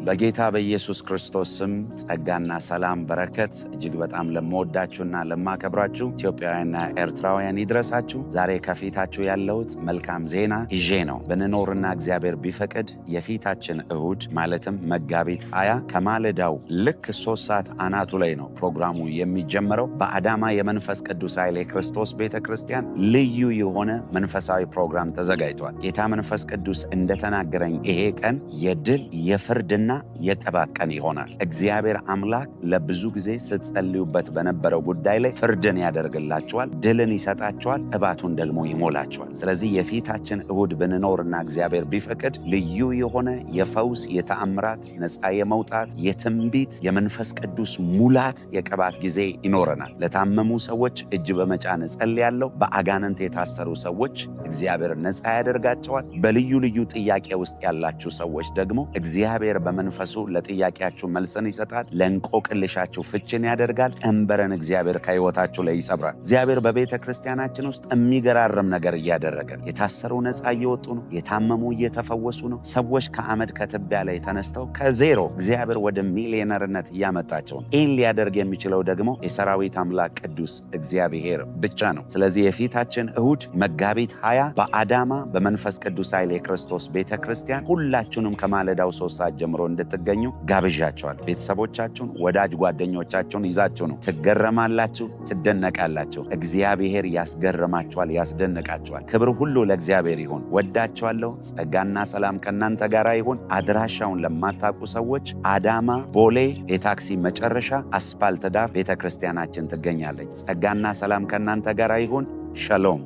በጌታ በኢየሱስ ክርስቶስ ስም ጸጋና ሰላም በረከት እጅግ በጣም ለምወዳችሁና ለማከብራችሁ ኢትዮጵያውያንና ኤርትራውያን ይድረሳችሁ። ዛሬ ከፊታችሁ ያለሁት መልካም ዜና ይዤ ነው። ብንኖርና እግዚአብሔር ቢፈቅድ የፊታችን እሁድ ማለትም መጋቢት 20 ከማለዳው ልክ 3 ሰዓት አናቱ ላይ ነው ፕሮግራሙ የሚጀምረው። በአዳማ የመንፈስ ቅዱስ ኃይል የክርስቶስ ቤተ ክርስቲያን ልዩ የሆነ መንፈሳዊ ፕሮግራም ተዘጋጅቷል። ጌታ መንፈስ ቅዱስ እንደተናገረኝ ይሄ ቀን የድል የፍርድና የቅባት ቀን ይሆናል። እግዚአብሔር አምላክ ለብዙ ጊዜ ስትጸልዩበት በነበረው ጉዳይ ላይ ፍርድን ያደርግላችኋል፣ ድልን ይሰጣችኋል፣ ቅባቱን ደግሞ ይሞላችኋል። ስለዚህ የፊታችን እሁድ ብንኖርና እግዚአብሔር ቢፈቅድ ልዩ የሆነ የፈውስ፣ የተአምራት፣ ነፃ የመውጣት፣ የትንቢት፣ የመንፈስ ቅዱስ ሙላት የቅባት ጊዜ ይኖረናል። ለታመሙ ሰዎች እጅ በመጫን እጸልያለሁ። በአጋንንት የታሰሩ ሰዎች እግዚአብሔር ነፃ ያደርጋቸዋል። በልዩ ልዩ ጥያቄ ውስጥ ያላችሁ ሰዎች ደግሞ እግዚአብሔር በመንፈሱ ለጥያቄያችሁ መልስን ይሰጣል። ለእንቆቅልሻችሁ ፍችን ያደርጋል። ቀንበርን እግዚአብሔር ከሕይወታችሁ ላይ ይሰብራል። እግዚአብሔር በቤተ ክርስቲያናችን ውስጥ የሚገራርም ነገር እያደረገ ነው። የታሰሩ ነፃ እየወጡ ነው። የታመሙ እየተፈወሱ ነው። ሰዎች ከአመድ ከትቢያ ላይ ተነስተው ከዜሮ እግዚአብሔር ወደ ሚሊዮነርነት እያመጣቸው ነው። ይህን ሊያደርግ የሚችለው ደግሞ የሰራዊት አምላክ ቅዱስ እግዚአብሔር ብቻ ነው። ስለዚህ የፊታችን እሁድ መጋቢት 20 በአዳማ በመንፈስ ቅዱስ ኃይል የክርስቶስ ቤተ ክርስቲያን ሁላችሁንም ከማለዳው 3 ሰዓት ጀምሮ እንድትገኙ ጋብዣቸዋል። ቤተሰቦቻችሁን፣ ወዳጅ ጓደኞቻችሁን ይዛችሁ ነው። ትገረማላችሁ፣ ትደነቃላችሁ። እግዚአብሔር ያስገርማችኋል፣ ያስደንቃችኋል። ክብር ሁሉ ለእግዚአብሔር ይሁን። ወዳችኋለሁ። ጸጋና ሰላም ከእናንተ ጋር ይሁን። አድራሻውን ለማታውቁ ሰዎች አዳማ ቦሌ የታክሲ መጨረሻ አስፓልት ዳር ቤተ ክርስቲያናችን ትገኛለች። ጸጋና ሰላም ከእናንተ ጋር ይሁን። ሸሎም